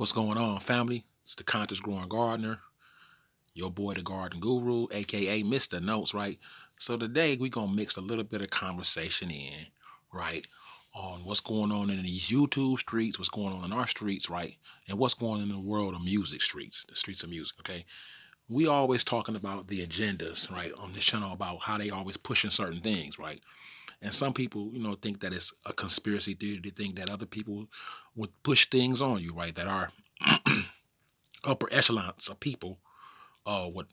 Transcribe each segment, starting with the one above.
What's going on, family? It's the Conscious Growing Gardener, your boy, the Garden Guru, aka Mr. Notes, right? So today we're gonna mix a little bit of conversation in, right, on what's going on in these YouTube streets, what's going on in our streets, right, and what's going on in the world of music streets, the streets of music. Okay, we always talking about the agendas, right, on this channel about how they always pushing certain things, right, and some people, think that it's a conspiracy theory to think that other people would push things on you, right, that are upper echelons of people would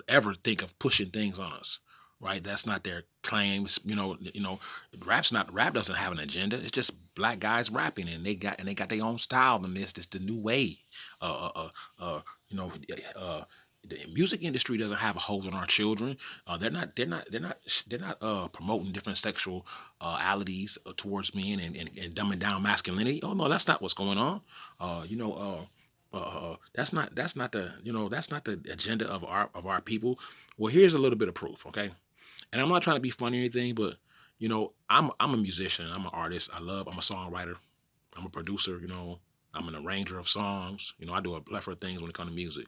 ever think of pushing things on us, right? That's not their claims. Rap doesn't have an agenda. It's just black guys rapping, and they got their own style, and this the new way. uh uh uh, uh you know uh the music industry doesn't have a hold on our children. They're not promoting different sexual alities towards men, and dumbing down masculinity. Oh no, that's not what's going on. uh you know uh that's not the agenda of our people. Well, here's a little bit of proof, okay? And I'm not trying to be funny or anything, but I'm a musician, I'm an artist, I'm a songwriter, I'm a producer, I'm an arranger of songs. I do a plethora of things when it comes to music,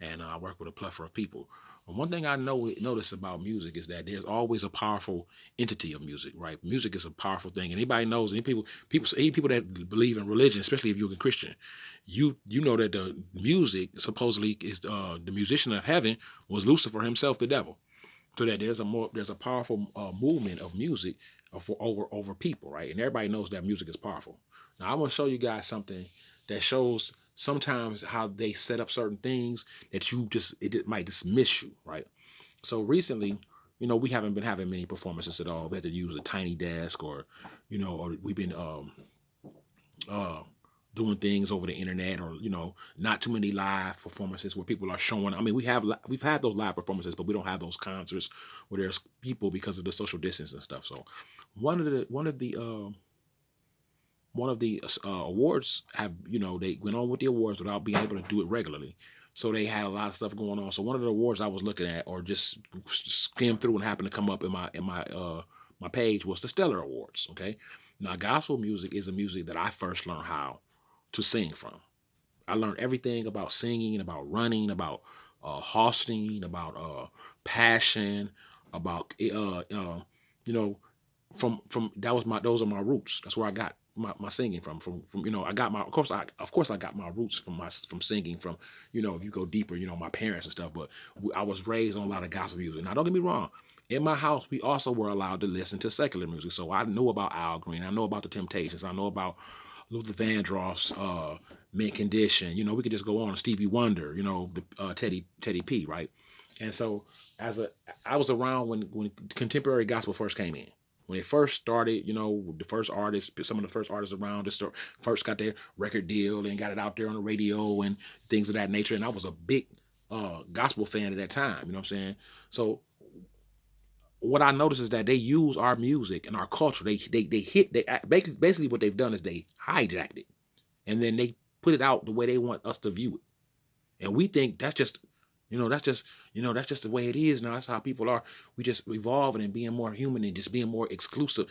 and I work with a plethora of people. And one thing I notice about music is that there's always a powerful entity of music, right? Music is a powerful thing. Anybody knows, any people that believe in religion, especially if you're a Christian, you know that the music supposedly is the musician of heaven was Lucifer himself, the devil. So that there's a powerful movement of music for over people, right? And everybody knows that music is powerful. Now I'm gonna show you guys something that shows sometimes how they set up certain things that it might dismiss you, right? So recently, we haven't been having many performances at all. We had to use a tiny desk, or we've been uh doing things over the internet, or not too many live performances where people are showing. I mean, we've had those live performances, but we don't have those concerts where there's people because of the social distance and stuff. So one of the awards have, they went on with the awards without being able to do it regularly. So they had a lot of stuff going on. So one of the awards I was looking at, or just skimmed through and happened to come up in my page, was the Stellar Awards. Okay, now gospel music is a music that I first learned how to sing from. I learned everything about singing, about running, about hosting, about passion, about you know from those are my roots. That's where I got my singing from I got my of course I got my roots from singing from, if you go deeper, my parents and stuff. But I was raised on a lot of gospel music. Now don't get me wrong, in my house we also were allowed to listen to secular music. So I knew about Al Green, I know about the Temptations, I know about Luther Vandross, Mint Condition. We could just go on, Stevie Wonder, Teddy P, right? And so as a I was around when contemporary gospel first came in. When it first started, the first artists, some of the first artists around, just first got their record deal and got it out there on the radio and things of that nature. And I was a big gospel fan at that time. You know what I'm saying? So what I noticed is that they use our music and our culture. Basically what they've done is they hijacked it, and then they put it out the way they want us to view it. And we think that's just the way it is now. That's how people are. We just evolving and being more human and just being more inclusive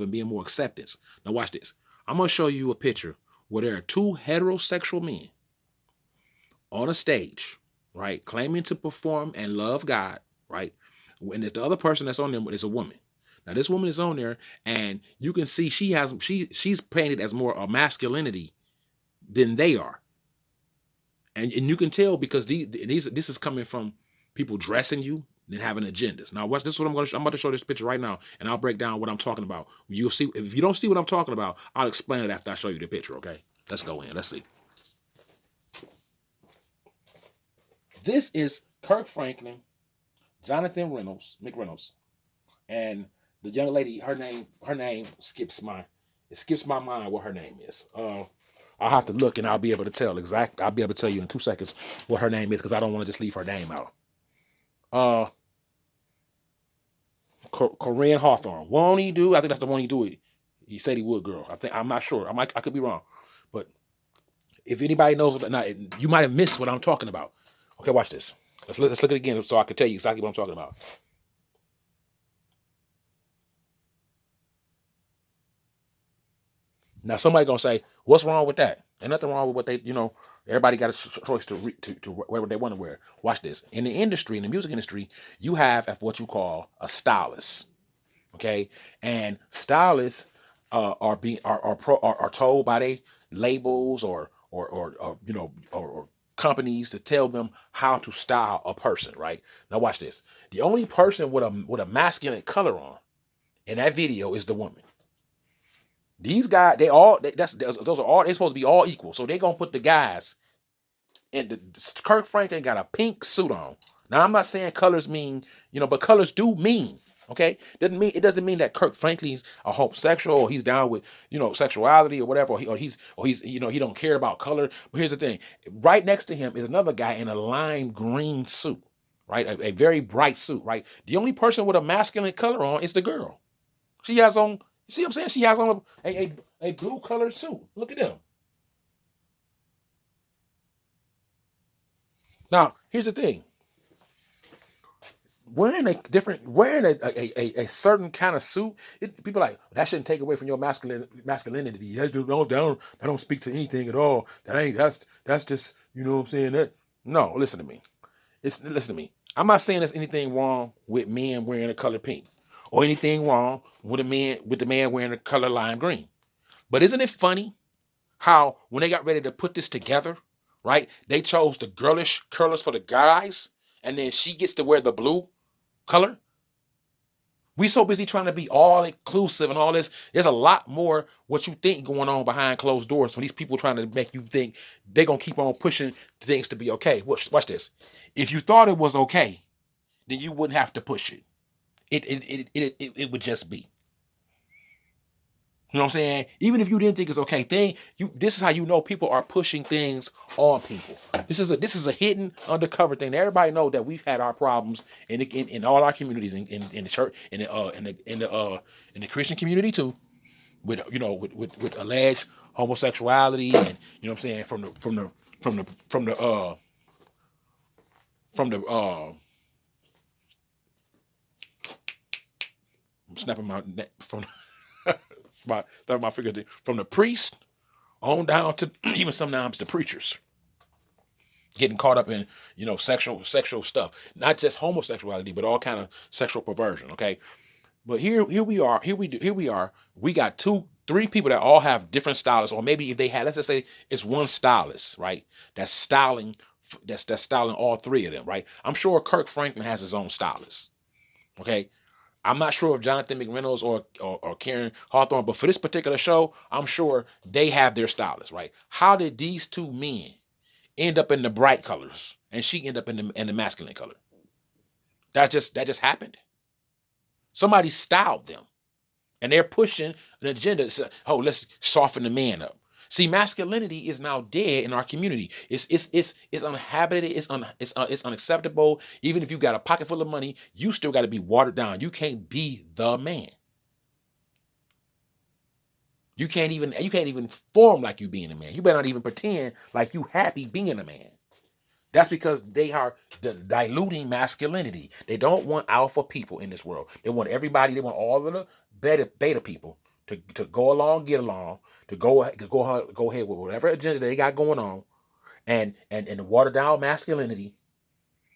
and being more acceptance. Now watch this. I'm gonna show you a picture where there are two heterosexual men on a stage, right, claiming to perform and love God, right? And the other person that's on there is a woman. Now this woman is on there, and you can see she's painted as more a masculinity than they are. And you can tell because this is coming from people dressing you and having agendas. Now watch this. Is what I'm about to show this picture right now, and I'll break down what I'm talking about. You'll see. If you don't see what I'm talking about, I'll explain it after I show you the picture. Okay, let's go in. Let's see. This is Kirk Franklin, Jonathan McReynolds, and the young lady. Her name skips my mind what her name is. I'll have to look, and I'll be able to tell I'll be able to tell you in 2 seconds what her name is, because I don't want to just leave her name out. Uh, Corinne Hawthorne. Won't he do? I think that's the one he do it. He said he would, girl. I'm not sure. I could be wrong, but if anybody knows what, now, you might have missed what I'm talking about. Okay, watch this. Let's look at it again so I can tell you exactly what I'm talking about. Now somebody gonna say, What's wrong with that? Ain't nothing wrong with what they, everybody got a choice to wear what they want to wear. Watch this. In the industry, in the music industry, you have what you call a stylist. Okay, and stylists are told by they labels or companies to tell them how to style a person. Right now, watch this. The only person with a masculine color on in that video is the woman. These guys, those are all, they supposed to be all equal. So they gonna put the guys and Kirk Franklin got a pink suit on. Now I'm not saying colors mean, but colors do mean. Okay, it doesn't mean that Kirk Franklin's a homosexual or he's down with sexuality or whatever, or he's he don't care about color. But here's the thing: right next to him is another guy in a lime green suit, right? A very bright suit, right? The only person with a masculine color on is the girl. She has on. You see what I'm saying? She has on a blue colored suit. Look at them. Now, here's the thing. Wearing a certain kind of suit, people are like, that shouldn't take away from your masculinity. That don't speak to anything at all. That's just, what I'm saying. That no, listen to me. Listen to me. I'm not saying there's anything wrong with men wearing the color pink, or anything wrong with the man wearing the color lime green. But isn't it funny how when they got ready to put this together, right? They chose the girlish colors for the guys, and then she gets to wear the blue color. We so busy trying to be all inclusive and all this. There's a lot more what you think going on behind closed doors. When these people trying to make you think they're gonna keep on pushing things to be okay. Watch this. If you thought it was okay, then you wouldn't have to push it. It would just be. You know what I'm saying? Even if you didn't think it's okay, this is how you know people are pushing things on people. This is a hidden undercover thing. Everybody know that we've had our problems in all our communities, in the church, in the Christian community too, with alleged homosexuality, and what I'm saying, from the I'm snapping my neck from my figure, from the priest on down to even sometimes the preachers getting caught up in sexual stuff, not just homosexuality, but all kind of sexual perversion. Okay, but here we are. We got three people that all have different stylists, or maybe if they had, let's just say it's one stylist, right? That's styling. That's styling all three of them, right? I'm sure Kirk Franklin has his own stylist. Okay, I'm not sure if Jonathan McReynolds or Karen Hawthorne, but for this particular show, I'm sure they have their stylist, right? How did these two men end up in the bright colors and she end up in the masculine color? That just happened. Somebody styled them, and they're pushing an agenda. Oh, let's soften the man up. See, masculinity is now dead in our community. It's uninhabited. It's unacceptable. Even if you got a pocket full of money, you still got to be watered down. You can't be the man. You can't even form like you being a man. You better not even pretend like you happy being a man. That's because they are diluting masculinity. They don't want alpha people in this world. They want everybody. They want all of the beta people to go along, get along, to go ahead with whatever agenda they got going on, and water down masculinity,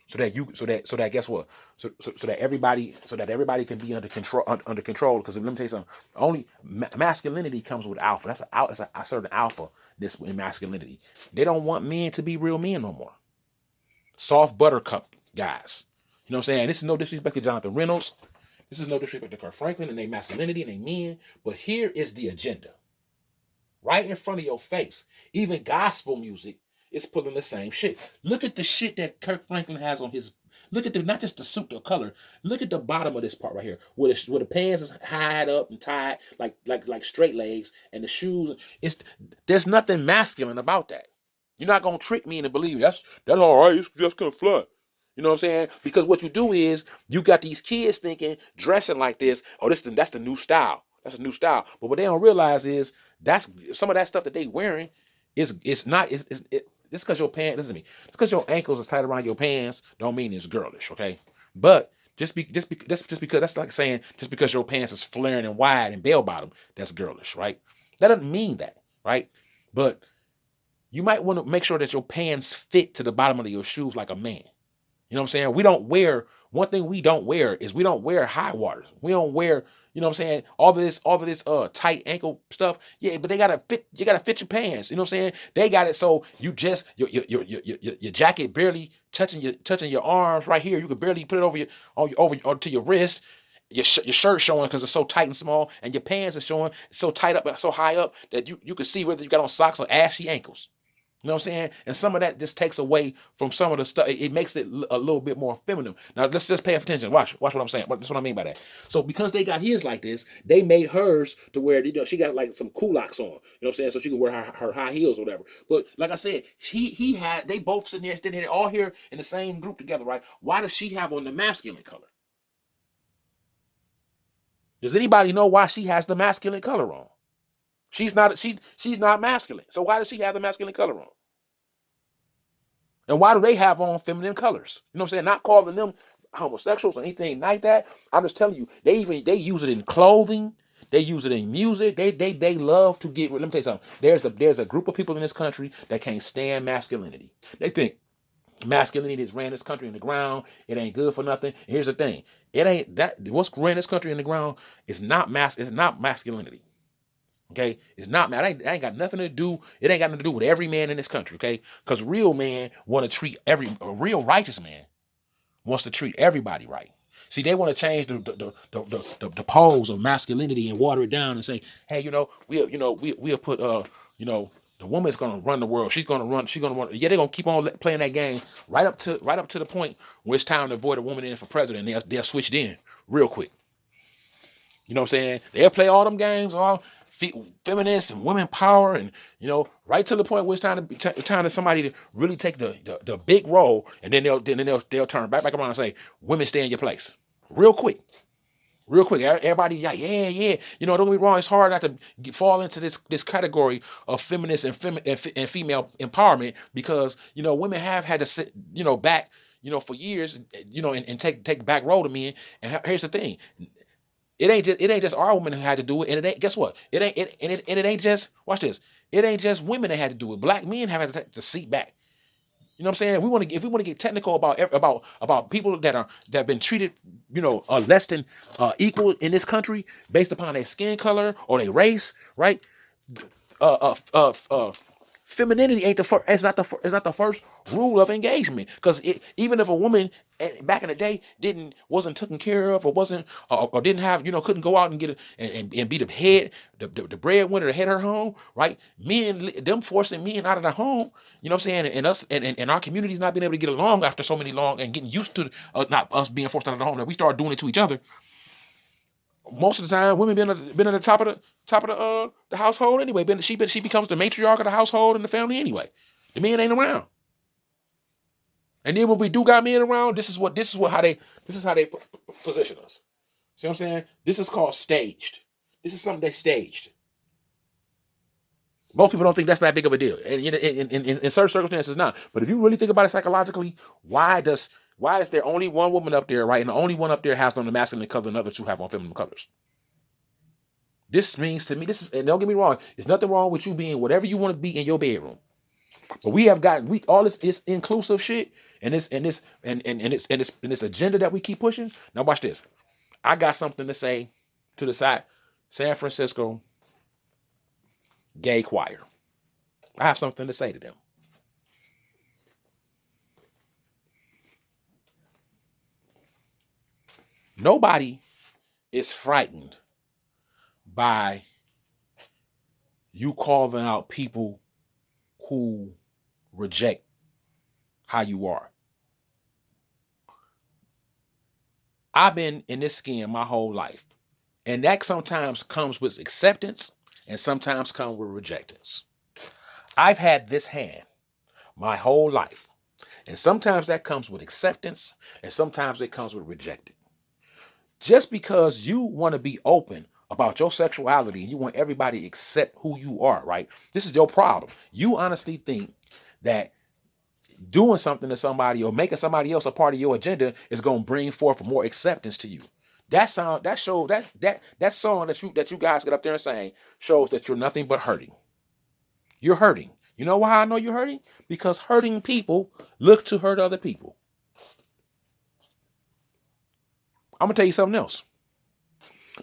so that guess what? So that everybody can be under control. Because let me tell you something. Only masculinity comes with alpha. That's a certain alpha. This in masculinity. They don't want men to be real men no more. Soft buttercup guys. You know what I'm saying? This is no disrespect to Jonathan Reynolds. This is no disrespect to Kirk Franklin and their masculinity and their men. But here is the agenda. Right in front of your face. Even gospel music is pulling the same shit. Look at the shit that Kirk Franklin has on his. Look at not just the suit, the color. Look at the bottom of this part right here, where the pants is tied up and tied like straight legs, and the shoes. There's nothing masculine about that. You're not gonna trick me into believing that's all right. It's just gonna fly. You know what I'm saying? Because what you do is you got these kids thinking dressing like this. Oh, that's the new style. That's a new style. But what they don't realize is that's some of that stuff that they wearing it's not it's just because your pants. Listen to me. Just because your ankles is tight around your pants don't mean it's girlish. Okay, but just because that's like saying just because your pants is flaring and wide and bell bottom, that's girlish, right? That doesn't mean that, right? But you might want to make sure that your pants fit to the bottom of your shoes like a man. You know what I'm saying? We don't wear, one thing we don't wear is we don't wear high waters. We don't wear, you know what I'm saying, all of this tight ankle stuff. Yeah, but they gotta fit, you gotta fit your pants. You know what I'm saying? They got it so you just your jacket barely touching your arms right here. You can barely put it over to your wrist. Your shirt showing because it's so tight and small, and your pants are showing so tight up, so high up that you can see whether you got on socks or ashy ankles. You know what I'm saying? And some of that just takes away from some of the stuff. It makes it a little bit more feminine. Now let's just pay attention. Watch what I'm saying. That's what I mean by that. So because they got his like this, they made hers to where she got like some culottes on. You know what I'm saying? So she can wear her high heels or whatever. But like I said, they both sitting here all here in the same group together, right? Why does she have on the masculine color? Does anybody know why she has the masculine color on? She's not masculine. So why does she have the masculine color on? And why do they have on feminine colors? You know what I'm saying? Not calling them homosexuals or anything like that. I'm just telling you, they use it in clothing. They use it in music. They love to get. Let me tell you something. There's a group of people in this country that can't stand masculinity. They think masculinity has ran this country in the ground. It ain't good for nothing. And here's the thing: it ain't that. What's ran this country in the ground is not It's not masculinity. Okay, it's not man. It ain't got nothing to do. It ain't got nothing to do with every man in this country. Okay, because real man want to treat a real righteous man wants to treat everybody right. See, they want to change the poles of masculinity and water it down and say, hey, we'll put the woman's gonna run the world. She's gonna run. She's gonna run. Yeah, they're gonna keep on playing that game right up to the point where it's time to vote a woman in for president. They'll switch it in real quick. You know what I'm saying? They'll play all them games, all feminists and women power, and right to the point where it's time to somebody to really take the big role, and then they'll turn back around and say, women stay in your place, real quick. Real quick, everybody, like, yeah. Don't get me wrong. It's hard not to fall into this category of feminist and female empowerment because women have had to sit back for years and take back role to men. And here's the thing: it ain't just our women who had to do it, and it ain't. Guess what? It ain't just. Watch this. It ain't just women that had to do it. Black men have had to take the seat back. You know what I'm saying? If we want to get technical about people that have been treated, less than equal in this country based upon their skin color or their race, right? Uh, uh, uh, uh, Femininity ain't the first. It's not the first rule of engagement. Because even if a woman back in the day wasn't taken care of, or wasn't or didn't have couldn't go out and get and be the head, the breadwinner to head her home, right? Men, them forcing men out of the home. You know what I'm saying? And us and our communities not being able to get along after so many long and getting used to not us being forced out of the home, that we start doing it to each other. Most of the time, women been at the top of the household anyway. She becomes the matriarch of the household and the family anyway. The men ain't around. And then when we do got men around, this is how they position us. See what I'm saying? This is called staged. This is something they staged. Most people don't think that's that big of a deal, and in certain circumstances, not. But if you really think about it psychologically, why is there only one woman up there, right? And the only one up there has on the masculine color, and the other two have on feminine colors. This means to me, and don't get me wrong, there's nothing wrong with you being whatever you want to be in your bedroom. But we have gotten all this inclusive shit and this agenda that we keep pushing. Now watch this. I got something to say to the San Francisco gay choir. I have something to say to them. Nobody is frightened by you calling out people who reject how you are. I've been in this skin my whole life, and that sometimes comes with acceptance and sometimes comes with rejectance. I've had this hand my whole life, and sometimes that comes with acceptance and sometimes it comes with rejecting. Just because you want to be open about your sexuality and you want everybody to accept who you are, right? This is your problem. You honestly think that doing something to somebody or making somebody else a part of your agenda is going to bring forth more acceptance to you. That song that you guys get up there and saying shows that you're nothing but hurting. You're hurting. You know why I know you're hurting? Because hurting people look to hurt other people. I'm gonna tell you something else.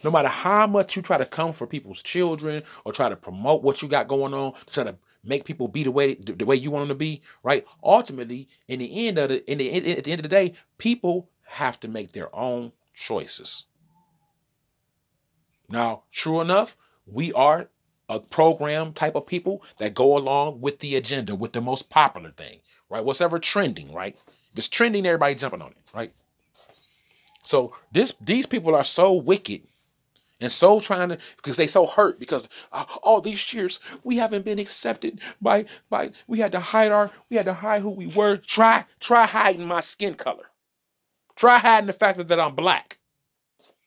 No matter how much you try to come for people's children or try to promote what you got going on, try to make people be the way you want them to be, right? Ultimately, in the end of the in the at the end of the day, people have to make their own choices. Now, true enough, we are a program type of people that go along with the agenda, with the most popular thing, right? What's ever trending, right? If it's trending, everybody jumping on it, right? So these people are so wicked and so trying to, because they so hurt because all these years we haven't been accepted by we had to hide who we were. Try hiding my skin color. Try hiding the fact that I'm black.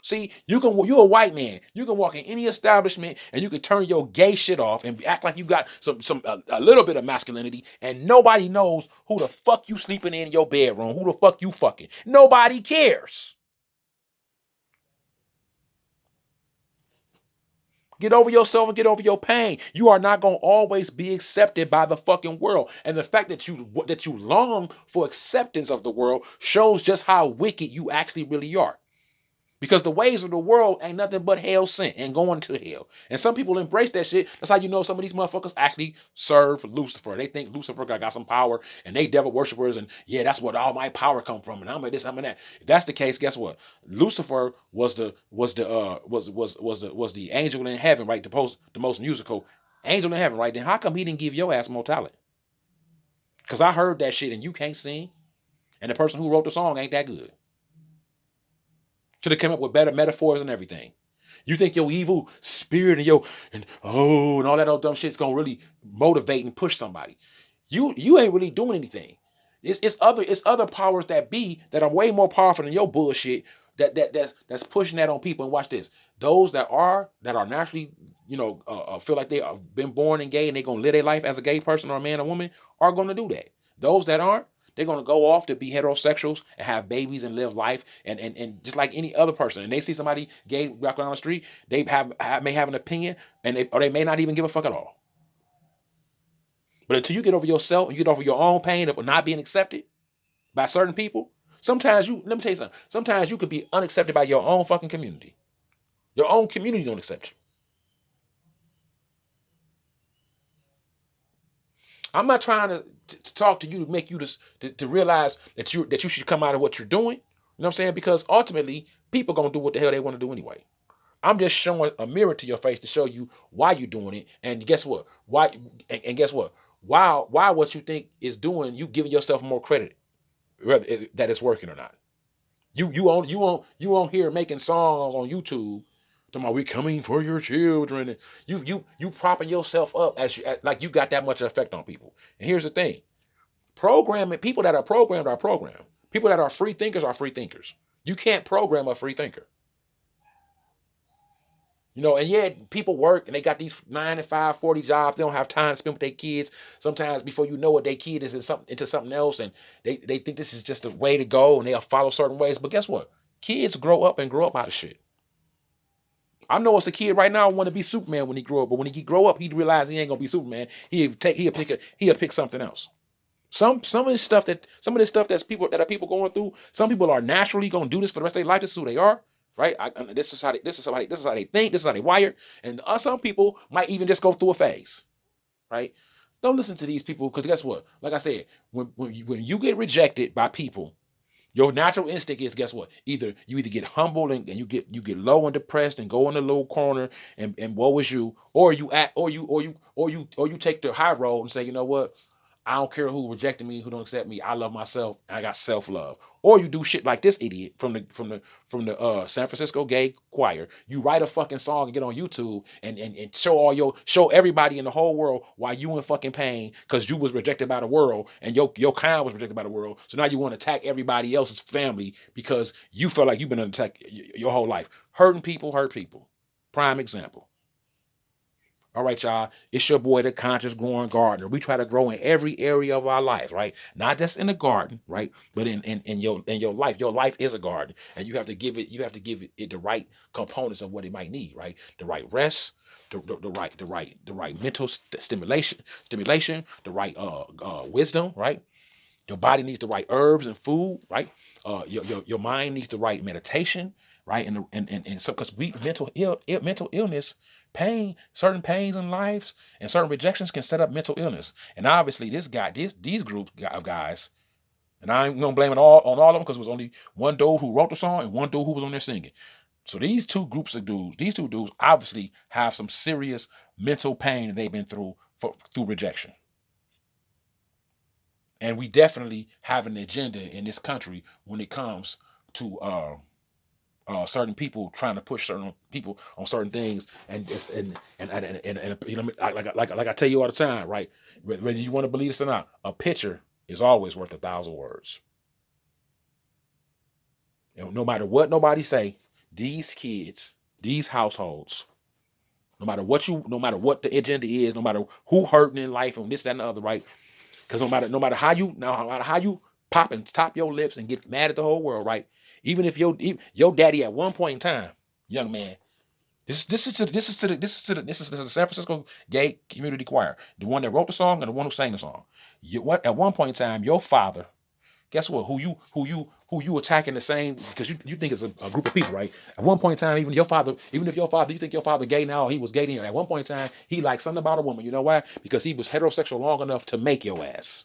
See, you're a white man. You can walk in any establishment and you can turn your gay shit off and act like you got a little bit of masculinity, and nobody knows who the fuck you sleeping in your bedroom, who the fuck you fucking. Nobody cares. Get over yourself and get over your pain. You are not gonna always be accepted by the fucking world, and the fact that you long for acceptance of the world shows just how wicked you actually really are. Because the ways of the world ain't nothing but hell sent and going to hell. And some people embrace that shit. That's how you know some of these motherfuckers actually serve Lucifer. They think Lucifer got some power and they devil worshippers, and yeah, that's what all my power come from. And I'm at this, I'm at that. If that's the case, guess what? Lucifer was the angel in heaven, right? The most musical angel in heaven, right? Then how come he didn't give your ass more talent? Because I heard that shit and you can't sing, and the person who wrote the song ain't that good. Should have come up with better metaphors and everything. You think your evil spirit and and all that old dumb shit's gonna really motivate and push somebody. You ain't really doing anything. It's other powers that be that are way more powerful than your bullshit that's pushing that on people. And watch this. Those that are naturally, feel like they have been born and gay and they're gonna live their life as a gay person or a man or woman are gonna do that. Those that aren't, they're gonna go off to be heterosexuals and have babies and live life and just like any other person. And they see somebody gay walking down the street, they may have an opinion, or they may not even give a fuck at all. But until you get over yourself and you get over your own pain of not being accepted by certain people, let me tell you something. Sometimes you could be unaccepted by your own fucking community. Your own community don't accept you. I'm not trying to talk to you to make you to realize that you should come out of what you're doing. You know what I'm saying? Because ultimately, people gonna do what the hell they want to do anyway. I'm just showing a mirror to your face to show you why you're doing it. And guess what? And guess what? Why what you think is doing, you giving yourself more credit, whether that it's working or not. You on here making songs on YouTube talking about we coming for your children. You propping yourself up like you got that much effect on people. And here's the thing: programming people that are programmed are programmed. People that are free thinkers are free thinkers. You can't program a free thinker. And yeah, people work and they got these 9 to 5, 40 jobs. They don't have time to spend with their kids. Sometimes before you know it, their kid is into something else, and they think this is just the way to go, and they'll follow certain ways. But guess what? Kids grow up out of shit. I know it's a kid right now want to be Superman when he grow up, but when he grow up, he realize he ain't gonna be Superman. He'll pick something else. Some of this stuff that are people going through. Some people are naturally gonna do this for the rest of their life. This is who they are, right? This is how they think. This is how they wired. And some people might even just go through a phase, right? Don't listen to these people because guess what? Like I said, when you get rejected by people, your natural instinct is guess what? You either get humbled and you get low and depressed and go in a little corner and woe is you, or you take the high road and say, you know what? I don't care who rejected me, who don't accept me. I love myself. And I got self-love. Or you do shit like this idiot from the San Francisco Gay Choir. You write a fucking song and get on YouTube and show everybody in the whole world why you in fucking pain because you was rejected by the world and your kind was rejected by the world. So now you want to attack everybody else's family because you feel like you've been attacked your whole life. Hurting people hurt people. Prime example. All right, y'all. It's your boy, the conscious growing gardener. We try to grow in every area of our life, right? Not just in the garden, right? But in your life. Your life is a garden, and you have to give it the right components of what it might need, right? The right rest, the right mental stimulation, the right wisdom, right? Your body needs the right herbs and food, right? Your mind needs the right meditation, right? And so because we mental illness, pain, certain pains in lives and certain rejections can set up mental illness. And obviously, these groups of guys, and I ain't gonna blame it all on all of them because it was only one dude who wrote the song and one dude who was on there singing. So these two groups of dudes, these two dudes obviously have some serious mental pain that they've been through through rejection. And we definitely have an agenda in this country when it comes to certain people trying to push certain people on certain things, and you know, like I tell you all the time, right? Whether you want to believe this or not, a picture is always worth 1,000 words. You know, no matter what nobody say, these kids, these households, no matter what the agenda is, no matter who hurting in life and this, that, and the other, right? Because no matter how you pop and top your lips and get mad at the whole world, right? Even if your daddy at one point in time, young man, this is to the San Francisco gay community choir, the one that wrote the song and the one who sang the song. What at one point in time, your father, guess what? Who you attacking the same because you think it's a group of people, right? At one point in time, even if your father, you think your father gay now, he was gay then. At one point in time, he liked something about a woman. You know why? Because he was heterosexual long enough to make your ass.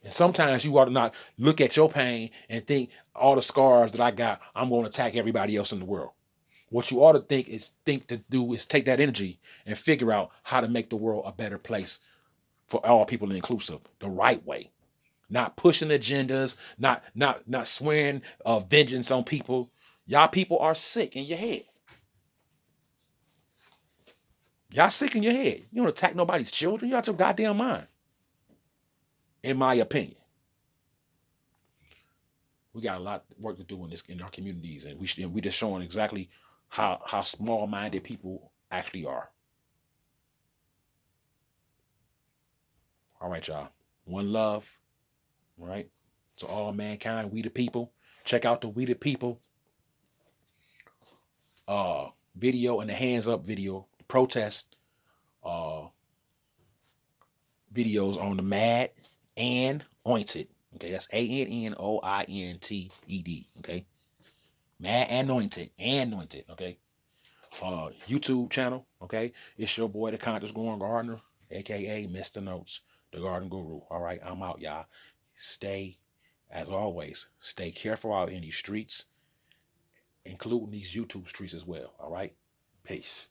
And sometimes you ought to not look at your pain and think all the scars that I got, I'm going to attack everybody else in the world. What you ought to think to do is take that energy and figure out how to make the world a better place for all people inclusive, the right way. Not pushing agendas, not swearing vengeance on people. Y'all people are sick in your head. Y'all sick in your head. You don't attack nobody's children. You out your goddamn mind. In my opinion, we got a lot of work to do in our communities, and we just showing exactly how small minded people actually are. All right, y'all. One love. All right. To all mankind, we the people. Check out the We the People video and the hands up video, protest uh videos on the Mad and Ointed. Okay, that's ANNOINTED. Okay. Mad Anointed. Anointed. Okay. YouTube channel. Okay. It's your boy the Conscious Growing Gardener, aka Mr. Notes, the Garden Guru. All right, I'm out, y'all. Stay, as always, stay careful out in these streets, including these YouTube streets as well. All right. Peace.